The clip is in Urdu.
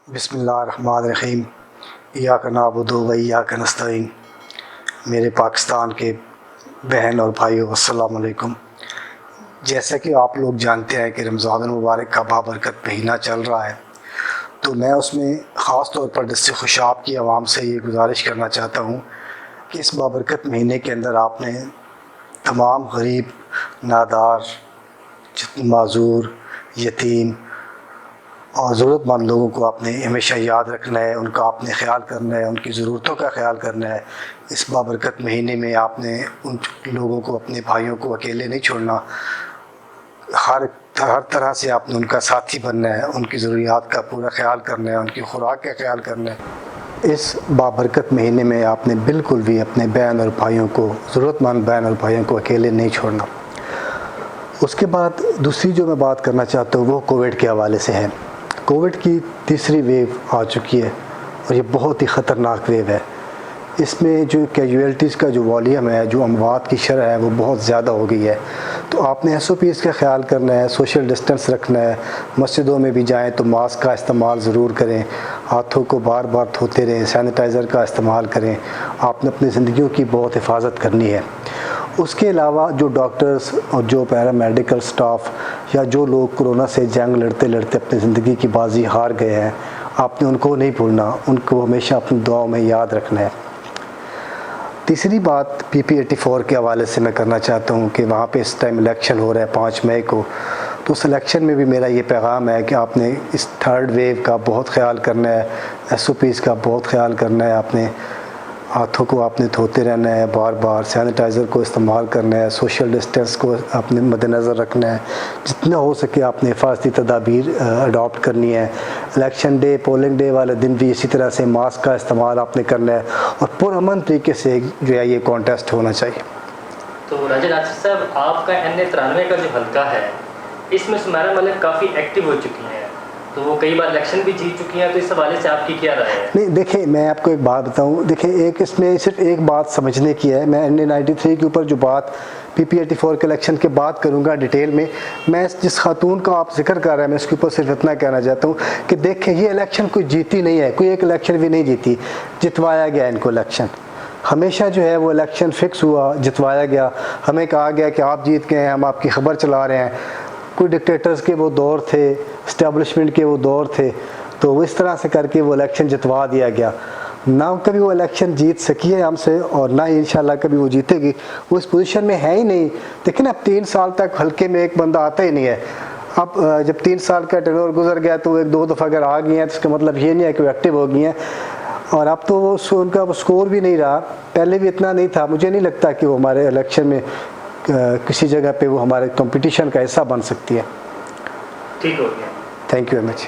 بسم اللہ الرحمن الرحیم۔ ایاک نعبد و ایاک نستعین۔ میرے پاکستان کے بہن اور بھائیو السلام علیکم۔ جیسا کہ آپ لوگ جانتے ہیں کہ رمضان المبارک کا بابرکت مہینہ چل رہا ہے، تو میں اس میں خاص طور پر ڈسٹرکٹ خوشاب کی عوام سے یہ گزارش کرنا چاہتا ہوں کہ اس بابرکت مہینے کے اندر آپ نے تمام غریب، نادار، معذور، یتیم اور ضرورت مند لوگوں کو آپ نے ہمیشہ یاد رکھنا ہے، ان کا آپ نے خیال کرنا ہے، ان کی ضرورتوں کا خیال کرنا ہے۔ اس بابرکت مہینے میں آپ نے ان لوگوں کو، اپنے بھائیوں کو اکیلے نہیں چھوڑنا، ہر طرح سے آپ نے ان کا ساتھی بننا ہے، ان کی ضروریات کا پورا خیال کرنا ہے، ان کی خوراک کا خیال کرنا ہے۔ اس بابرکت مہینے میں آپ نے بالکل بھی اپنے بہن اور بھائیوں کو، ضرورت مند بہن اور بھائیوں کو اکیلے نہیں چھوڑنا۔ اس کے بعد دوسری جو میں بات کرنا چاہتا ہوں وہ کووڈ کے حوالے سے ہے۔ کووڈ کی تیسری ویو آ چکی ہے اور یہ بہت ہی خطرناک ویو ہے۔ اس میں جو کیجویلٹیز کا جو والیوم ہے، جو اموات کی شرح ہے، وہ بہت زیادہ ہو گئی ہے۔ تو آپ نے SOPs کا خیال کرنا ہے، سوشل ڈسٹنس رکھنا ہے، مسجدوں میں بھی جائیں تو ماسک کا استعمال ضرور کریں، ہاتھوں کو بار بار دھوتے رہیں، سینیٹائزر کا استعمال کریں۔ آپ نے اپنی زندگیوں کی بہت حفاظت کرنی ہے۔ اس کے علاوہ جو ڈاکٹرز اور جو پیرامیڈیکل سٹاف یا جو لوگ کورونا سے جنگ لڑتے لڑتے اپنی زندگی کی بازی ہار گئے ہیں، آپ نے ان کو نہیں بھولنا، ان کو ہمیشہ اپنی دعاؤں میں یاد رکھنا ہے۔ تیسری بات PP84 کے حوالے سے میں کرنا چاہتا ہوں کہ وہاں پہ اس ٹائم الیکشن ہو رہا ہے 5 مئی کو، تو اس الیکشن میں بھی میرا یہ پیغام ہے کہ آپ نے اس تھرڈ ویو کا بہت خیال کرنا ہے، SOPs کا بہت خیال کرنا ہے۔ آپ نے ہاتھوں کو آپ نے دھوتے رہنا ہے، بار بار سینیٹائزر کو استعمال کرنا ہے، سوشل ڈسٹینس کو آپ نے مد نظر رکھنا ہے، جتنا ہو سکے آپ نے حفاظتی تدابیر اڈاپٹ کرنی ہے۔ الیکشن ڈے، پولنگ ڈے والے دن بھی اسی طرح سے ماسک کا استعمال آپ نے کرنا ہے اور پرامن طریقے سے جو ہے یہ کانٹیسٹ ہونا چاہیے۔ تو راجہ ناصر صاحب، آپ کا N93 کا جو حلقہ ہے، اس میں سمیرا ملک کافی ایکٹیو ہو چکی ہیں، تو وہ کئی بار الیکشن بھی جیت چکی ہیں، تو اس حوالے سے آپ کی کیا رائے ہے؟ نہیں، دیکھیں میں آپ کو ایک بات بتاؤں، دیکھیں ایک اس میں صرف ایک بات سمجھنے کی ہے۔ میں N93 کے اوپر جو بات PP84 کے الیکشن کے بات کروں گا ڈیٹیل میں جس خاتون کا آپ ذکر کر رہے ہیں، میں اس کے اوپر صرف اتنا کہنا چاہتا ہوں کہ دیکھیں یہ الیکشن کوئی جیتی نہیں ہے، کوئی ایک الیکشن بھی نہیں جیتی، جتوایا گیا ان کو الیکشن۔ ہمیشہ جو ہے وہ الیکشن فکس ہوا، جتوایا گیا، ہمیں کہا گیا کہ آپ جیت گئے ہیں، ہم آپ کی خبر چلا رہے ہیں۔ کوئی ڈکٹیٹرز کے وہ دور تھے، اسٹیبلشمنٹ کے وہ دور تھے، تو اس طرح سے کر کے وہ الیکشن جتوا دیا گیا۔ نہ کبھی وہ الیکشن جیت سکی ہے ہم سے، اور نہ ہی انشاءاللہ کبھی وہ جیتے گی۔ وہ اس پوزیشن میں ہے ہی نہیں۔ دیکھیں نا، اب 3 سال تک حلقے میں ایک بندہ آتا ہی نہیں ہے۔ اب جب 3 سال کا ٹرنور گزر گیا تو 1-2 دفعہ اگر آ گئی ہیں تو اس کا مطلب یہ نہیں ہے کہ وہ ایکٹیو ہو گئی ہیں، اور اب تو وہ ان کا سکور بھی نہیں رہا، پہلے بھی اتنا نہیں تھا۔ مجھے نہیں لگتا کہ وہ ہمارے الیکشن میں کسی جگہ پہ وہ ہمارے کمپٹیشن کا حصہ بن سکتی ہے۔ ٹھیک ہو گیا، تھینک یو ویری مچ۔